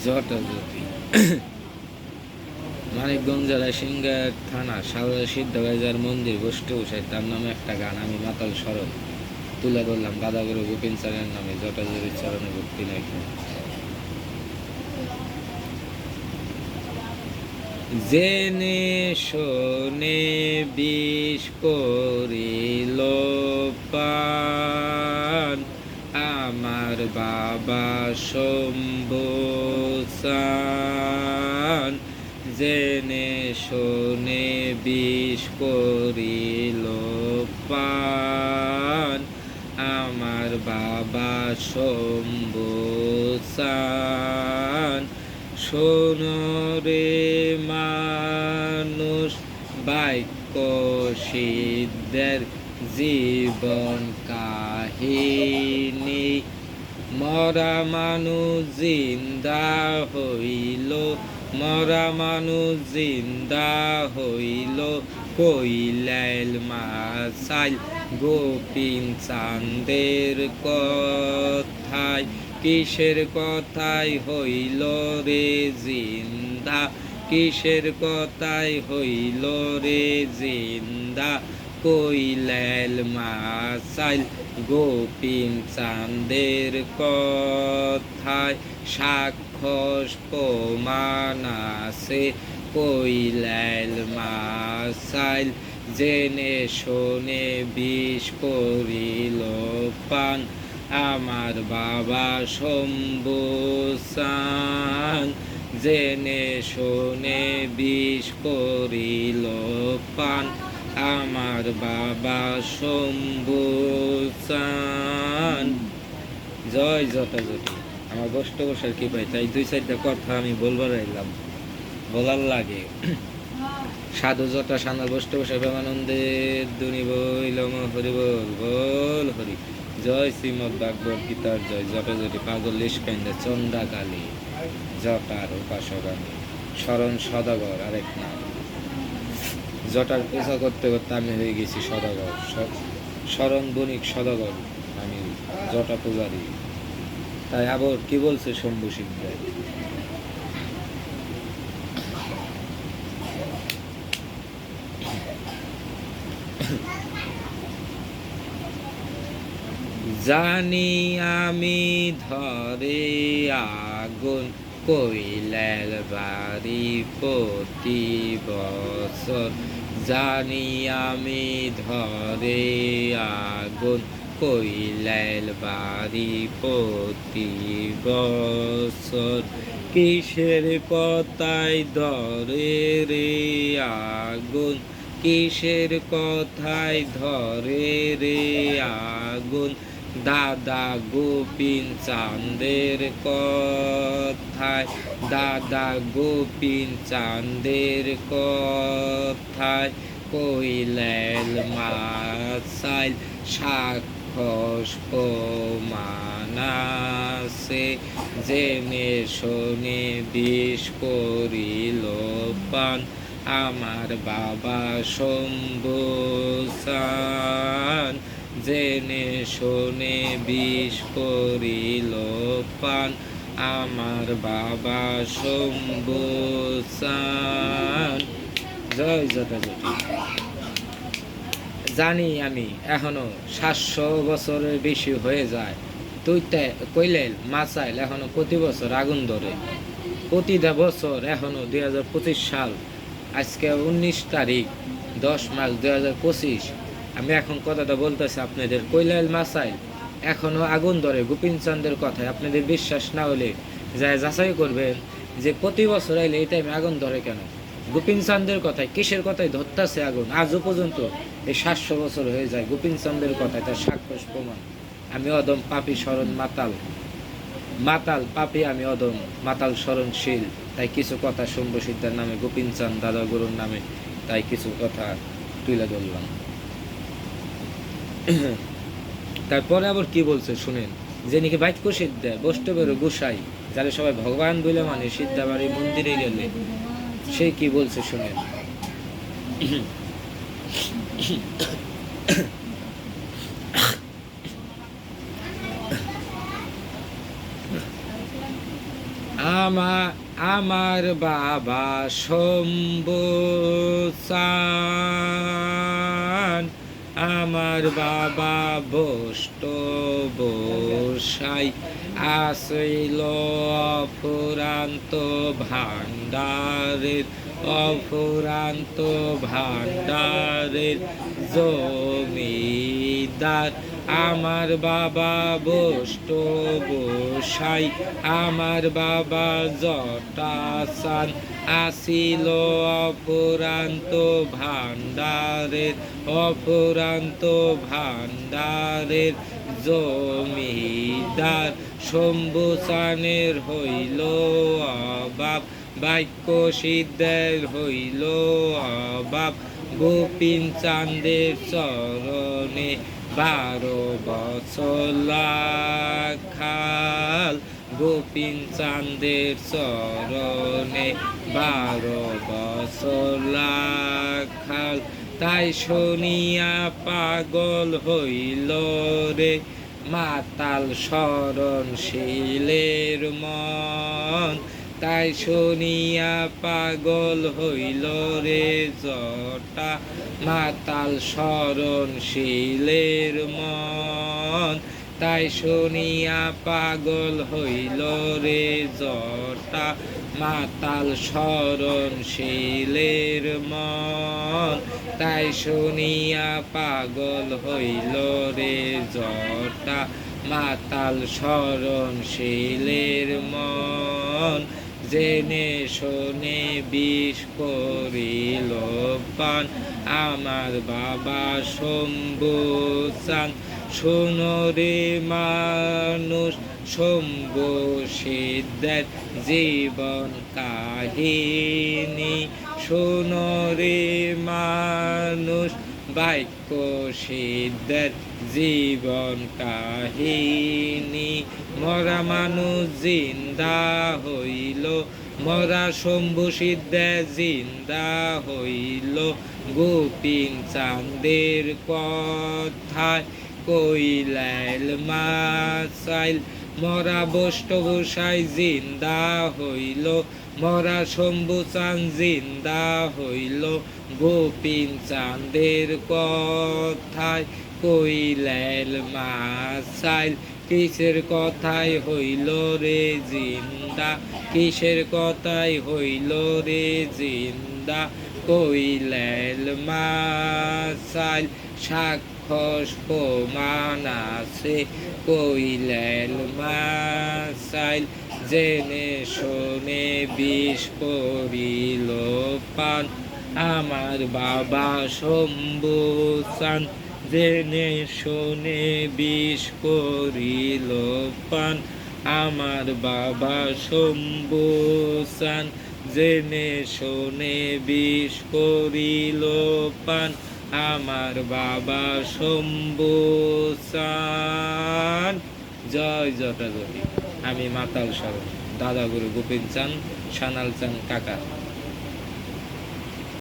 জটাজটি মানিকগঞ্জ জেলায় সিংগার থানা সাউরা সিদ্ধবাজার মন্দির বসতে বসে তার নামে একটা গান আমি মাতাল সরব তুলে ধরলাম দাদাগুরু গোপিন চারের নামে জটাজুরির চরণে ভক্তি নাকি জেনে শোনে বিষ করিল পান আমার বাবা শম্ভুসান জেনে শোনে বিষ করিল পান আমার বাবা শম্ভুসান শোনো রে মানুষ বাক্য সিদ্ধের জীবন কাহিনী মরা মানুষ জিন্দা হইল মরা মানুষ জিন্দা হইল কইলাইল মাসাইল গোপিন চাঁদের কথায় কিসের কথায় হইল রে জিন্দা কিসের কথায় হইল রে জিন্দা কইলাইল মাসাইল গোপিন চাঁদের কথায় সাক্ষস প্রমাণ আছে কইলাইল মাসাইল জেনে শোনে বিষ করিল পান আমার বাবা শম্ভুসান জেনে শোনে বিষ করিল পান আমার বাবা শম্ভুসান জয় জটাজটি আমার গোষ্ঠ বসার কি পাই তাই দুই চারটা কথা আমি বলবার এলাম বলার লাগে সাধু জটা সানা গোষ্ঠ বসে প্রেমানন্দের দুনি বইলম হরি বল বল হরি জয় শ্রীমদ ভাগবত গীতার জয় জটাজটি পাগল লিশকাইন্দা চন্ডা কালী জটার উপাসক আমি শরণ সদাগর আরেক নাম জটার পূজা করতে করতে আমি হয়ে গেছি সদাগর শরণ বণিক সদাগর আমি জটা পূজারি তাই আবার কি বলছে শম্ভু সিং জানি আমি ধরে আগুন কইলাল বাড়ি প্রতি বছর জানি আমি ধরে আগুন কইলাল বাড়ি প্রতি বছর কিসের কথায় ধরে রে আগুন কিসের কথায় ধরে রে আগুন দাদা গোপিন চাঁদের কথায় দাদা গোপিন চাঁদের কথায় কইলাল মাসাইল সাক্ষস প্রমাণ আছে জেনে শোনে বিষ করিল পান আমার বাবা শম্ভুসান জেনে শোনে বিষ করিল পান আমার বাবা শম্ভুসান জয় জটাজটি জানি আমি এখনো 700 বছরের বেশি হয়ে যায় তুই কইলেল মাসাইল এখনো প্রতি বছর আগুন ধরে প্রতিটা বছর এখনো 2025 সাল আজকে 19 তারিখ 10 মার্চ 2025 আমি এখন কথাটা বলতেছি আপনাদের কইলাইল মাসাইল এখনো আগুন ধরে গোপিন চাঁদের কথায় আপনাদের বিশ্বাস না হলে যা যাচাই করবেন যে প্রতি বছর আইলে এই টাইমে আগুন ধরে কেন গোপিন চাঁদের কথায় কিসের কথায় ধরতেছে আগুন আজও পর্যন্ত এই 700 বছর হয়ে যায় গোপিন চাঁদের কথায় তার সাক্ষস প্রমাণ আমি অদম পাপী শরণ মাতাল মাতাল পাপী আমি অদম মাতাল শরণশীল তাই কিছু কথা শম্ভু সিদ্ধার নামে গোপিন চাঁদ দাদা গুরুর নামে তাই কিছু কথা তুলে ধরলাম তারপরে আবার কি বলছে শুনেন যে নাকি বাক্য সিদ্ধা বৈষ্ণবের গোসাই যারা সবাই ভগবান বলে মানে সিদ্ধাবাড়ি মন্দিরে গেলে সে কি বলছে শুনেন আমার বাবা শম্ভু চান, আমার বাবা বষ্ট বসাই আসিল অফুরান্ত ভাণ্ডারের, অফুরান্ত ভাণ্ডারের জমিদার। আমার বাবা বষ্ট বসাই, আমার বাবা জটা চান আসিল অফুরান্ত ভাণ্ডারের, অফুরান্ত ভাণ্ডারের জমিদার। শম্ভু চানের হইল অভাব, বাক্য সিদ্ধের হইল অভাব, গোপীন চাঁদের চরণে 12 বছর লাখাল, গোপীন চাঁদের চরণে 12 বছর লাখাল। তাই শুনিয়া পাগল হইল রে মাতাল শরণশীলের মন, তাই শুনিয়া পাগল হইল রে জটা মাতাল শরণশীলের মন, তাই শুনিয়া পাগল হইল রে জটা মাতাল শরণশীলের মন, তাই শুনিয়া পাগল হইল রে জটা মাতাল শরণশীলের মন। জেনে শোনে বিষ করিল পান আমার বাবা শম্ভু চান। শোনো রে মানুষ শম্ভু সিদ্ধের জীবন কাহিনী, শোনো রে মানুষ বাক্য সিদ্ধের জীবন কাহিনী। মরা মানুষ জিন্দা হইল, মরা শম্ভু সিদ্ধের জিন্দা হইল, গোপীন চাঁদের কথায় কইলাইল মাসাইল। মরা বষ্ট গোসাই জিন্দা হইল, মরা শম্ভু চাঁদ জিন্দা হইল, গোপীন চাঁদের কথায় কইলাইল মাসাইল। কিসের কথায় হইল রে জিন্দা, কিসের কথায় হইল রে জিন্দা, কইলাইল মাসাইল। সাক্ষস প্রমাণ আছে কইলাইল মাসাইল। জেনে শোনে বিষ করিল পান আমার বাবা শম্ভু চান, জেনে শোনে বিষ করিল পান আমার বাবা শম্ভু চান, জেনে শোনে বিষ করিল পান আমার বাবা শম্ভু চান। জয় জটাজটি। আমি মাতাল শরণ, দাদা গুরু গোপীন চাঁদ, সানাল চাঁদ কাকা।